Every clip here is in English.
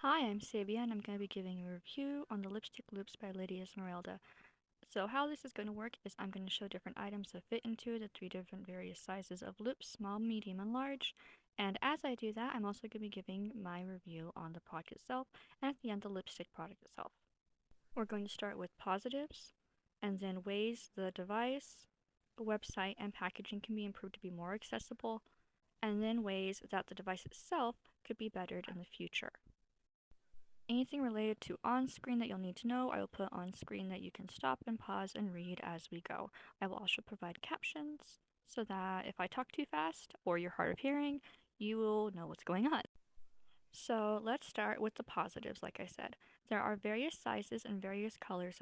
Hi, I'm Sabia, and I'm going to be giving a review on the lipstick loops by Lady Esmeralda. So how this is going to work is I'm going to show different items that fit into the three different various sizes of loops, small, medium, and large. And as I do that, I'm also going to be giving my review on the product itself, and at the end, the lipstick product itself. We're going to start with positives, and then ways the device, website, and packaging can be improved to be more accessible, and then ways that the device itself could be bettered in the future. Anything related to on-screen that you'll need to know, I will put on screen that you can stop and pause and read as we go. I will also provide captions so that if I talk too fast or you're hard of hearing, you will know what's going on. So let's start with the positives, like I said. There are various sizes and various colors.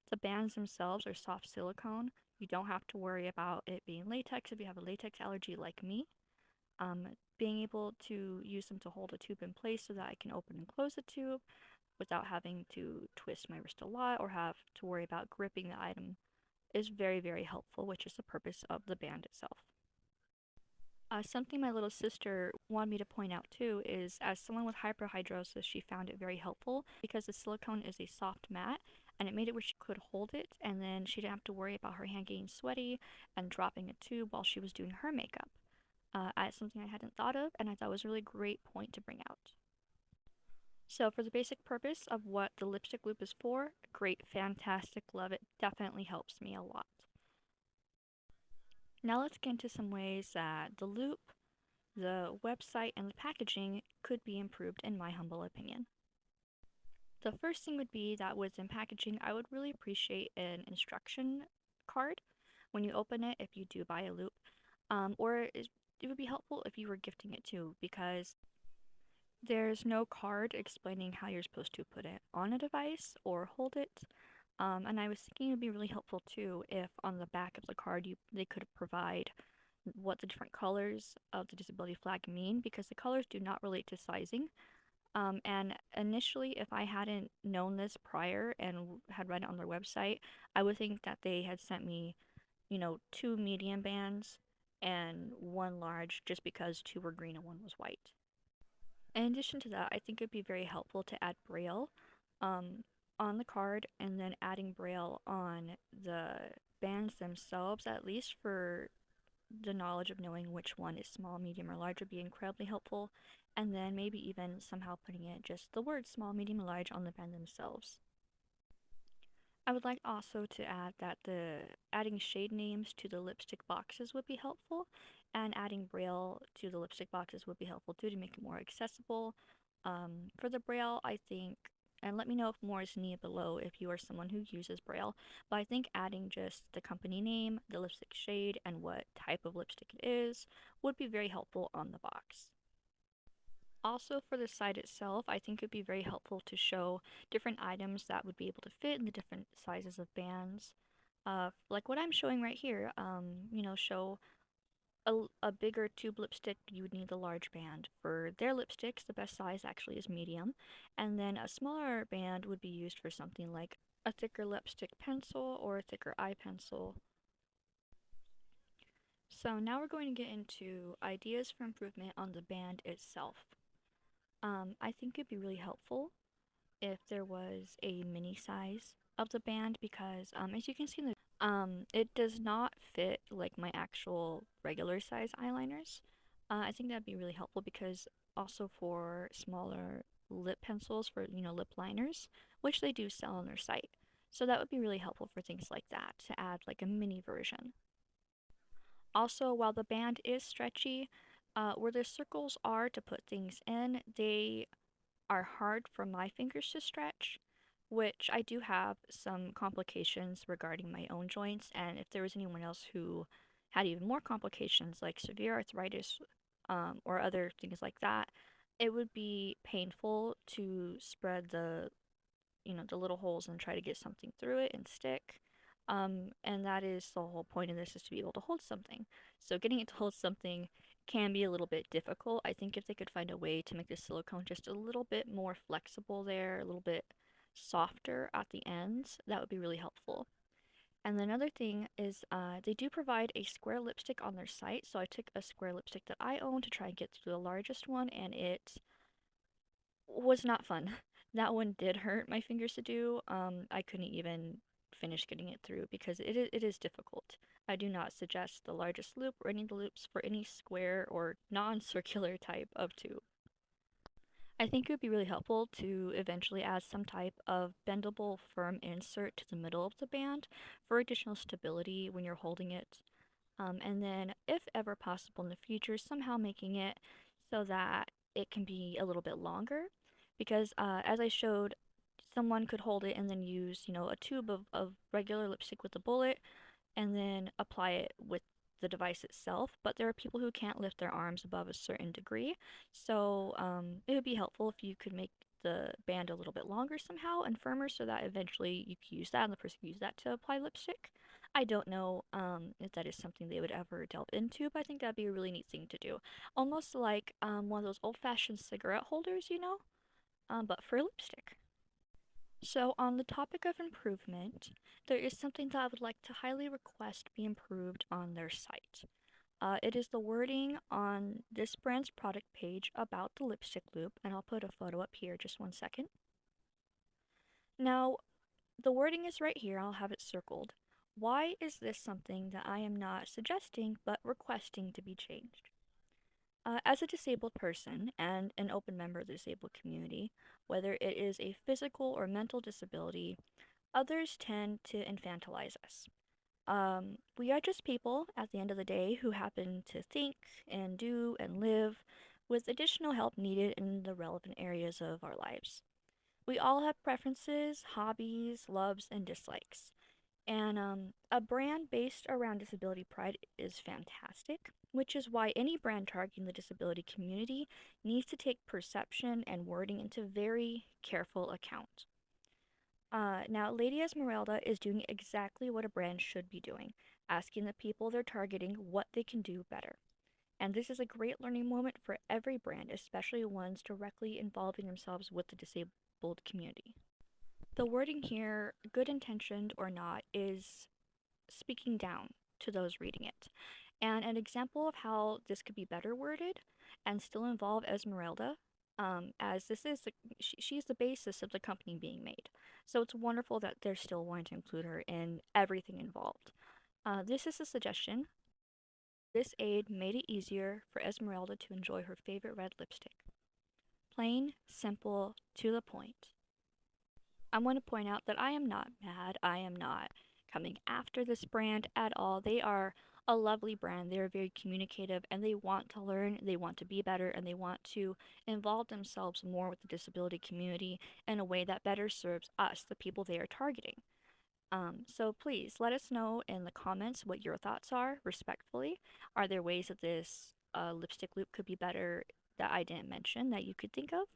The bands themselves are soft silicone. You don't have to worry about it being latex if you have a latex allergy like me. Being able to use them to hold a tube in place so that I can open and close the tube without having to twist my wrist a lot or have to worry about gripping the item is very, very helpful, which is the purpose of the band itself. Something my little sister wanted me to point out too is as someone with hyperhidrosis, she found it very helpful because the silicone is a soft mat and it made it where she could hold it and then she didn't have to worry about her hand getting sweaty and dropping a tube while she was doing her makeup. It's something I hadn't thought of and I thought was a really great point to bring out. So for the basic purpose of what the lipstick loop is for, great, fantastic, love it, definitely helps me a lot. Now let's get into some ways that the loop, the website, and the packaging could be improved in my humble opinion. The first thing would be that within packaging, I would really appreciate an instruction card when you open it if you do buy a loop, or it would be helpful if you were gifting it too because there's no card explaining how you're supposed to put it on a device or hold it. And I was thinking it would be really helpful too if on the back of the card they could provide what the different colors of the disability flag mean because the colors do not relate to sizing. And initially, if I hadn't known this prior and had read it on their website, I would think that they had sent me, two medium bands and one large just because two were green and one was white. In addition to that, I think it'd be very helpful to add Braille um, on the card and then adding Braille on the bands themselves, at least for the knowledge of knowing which one is small, medium, or large would be incredibly helpful. And then maybe even somehow putting it just the words small, medium, large on the band themselves. I would like also to add that the adding shade names to the lipstick boxes would be helpful, and adding braille to the lipstick boxes would be helpful too to make it more accessible. For the braille, I think, and let me know if more is needed below if you are someone who uses braille, but I think adding just the company name, the lipstick shade, and what type of lipstick it is would be very helpful on the box. Also, for the site itself, I think it would be very helpful to show different items that would be able to fit in the different sizes of bands. Like what I'm showing right here, show a bigger tube lipstick, you would need the large band. For their lipsticks, the best size actually is medium, and then a smaller band would be used for something like a thicker lipstick pencil or a thicker eye pencil. So now we're going to get into ideas for improvement on the band itself. I think it'd be really helpful if there was a mini size of the band because as you can see in the it does not fit like my actual regular size eyeliners. I think that'd be really helpful because also for smaller lip pencils for lip liners, which they do sell on their site. So that would be really helpful for things like that to add like a mini version. Also, while the band is stretchy, where the circles are to put things in, they are hard for my fingers to stretch, which I do have some complications regarding my own joints. And if there was anyone else who had even more complications, like severe arthritis or other things like that, it would be painful to spread the little holes and try to get something through it and stick. And that is the whole point of this is to be able to hold something. So getting it to hold something can be a little bit difficult. I think if they could find a way to make the silicone just a little bit more flexible there, a little bit softer at the ends, that would be really helpful. And then another thing is they do provide a square lipstick on their site. So I took a square lipstick that I own to try and get through the largest one, and it was not fun. That one did hurt my fingers to do. I couldn't even finish getting it through because it is difficult. I do not suggest the largest loop or any of the loops for any square or non-circular type of tube. I think it would be really helpful to eventually add some type of bendable firm insert to the middle of the band for additional stability when you're holding it. And then, if ever possible in the future, somehow making it so that it can be a little bit longer. Because as I showed, someone could hold it and then use, a tube of regular lipstick with a bullet and then apply it with the device itself. But there are people who can't lift their arms above a certain degree. So it would be helpful if you could make the band a little bit longer somehow and firmer so that eventually you could use that and the person could use that to apply lipstick. I don't know if that is something they would ever delve into, but I think that'd be a really neat thing to do. Almost like one of those old-fashioned cigarette holders, but for lipstick. So, on the topic of improvement, there is something that I would like to highly request be improved on their site. It is the wording on this brand's product page about the lipstick loop, and I'll put a photo up here just 1 second. Now, the wording is right here, I'll have it circled. Why is this something that I am not suggesting but requesting to be changed? As a disabled person and an open member of the disabled community, whether it is a physical or mental disability, others tend to infantilize us. We are just people at the end of the day who happen to think and do and live with additional help needed in the relevant areas of our lives. We all have preferences, hobbies, loves, and dislikes. And a brand based around disability pride is fantastic, which is why any brand targeting the disability community needs to take perception and wording into very careful account. Now, Lady Esmeralda is doing exactly what a brand should be doing, asking the people they're targeting what they can do better. And this is a great learning moment for every brand, especially ones directly involving themselves with the disabled community. The wording here, good intentioned or not, is speaking down to those reading it. And an example of how this could be better worded and still involve Esmeralda, as this is she's the basis of the company being made. So it's wonderful that they're still wanting to include her in everything involved. This is a suggestion. This aid made it easier for Esmeralda to enjoy her favorite red lipstick. Plain, simple, to the point. I want to point out that I am not mad. I am not coming after this brand at all. They are a lovely brand. They are very communicative and they want to learn, they want to be better, and they want to involve themselves more with the disability community in a way that better serves us, the people they are targeting. So please let us know in the comments what your thoughts are, respectfully. Are there ways that this lipstick loop could be better that I didn't mention that you could think of?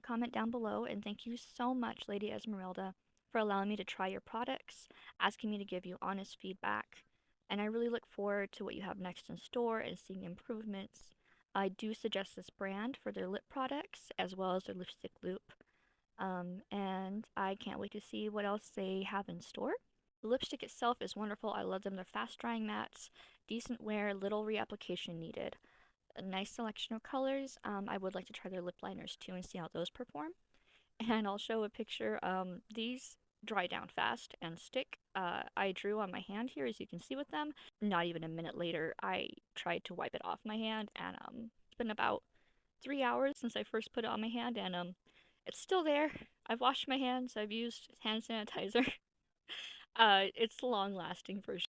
Comment down below, and thank you so much, Lady Esmeralda, for allowing me to try your products, asking me to give you honest feedback, and I really look forward to what you have next in store and seeing improvements. I do suggest this brand for their lip products as well as their lipstick loop, and I can't wait to see what else they have in store. The lipstick itself is wonderful. I love them. They're fast drying mattes, decent wear, little reapplication needed. A nice selection of colors. I would like to try their lip liners too and see how those perform. And I'll show a picture. These dry down fast and stick. I drew on my hand here, as you can see with them. Not even a minute later, I tried to wipe it off my hand, and it's been about 3 hours since I first put it on my hand, and it's still there. I've washed my hands. I've used hand sanitizer. It's long lasting for sure.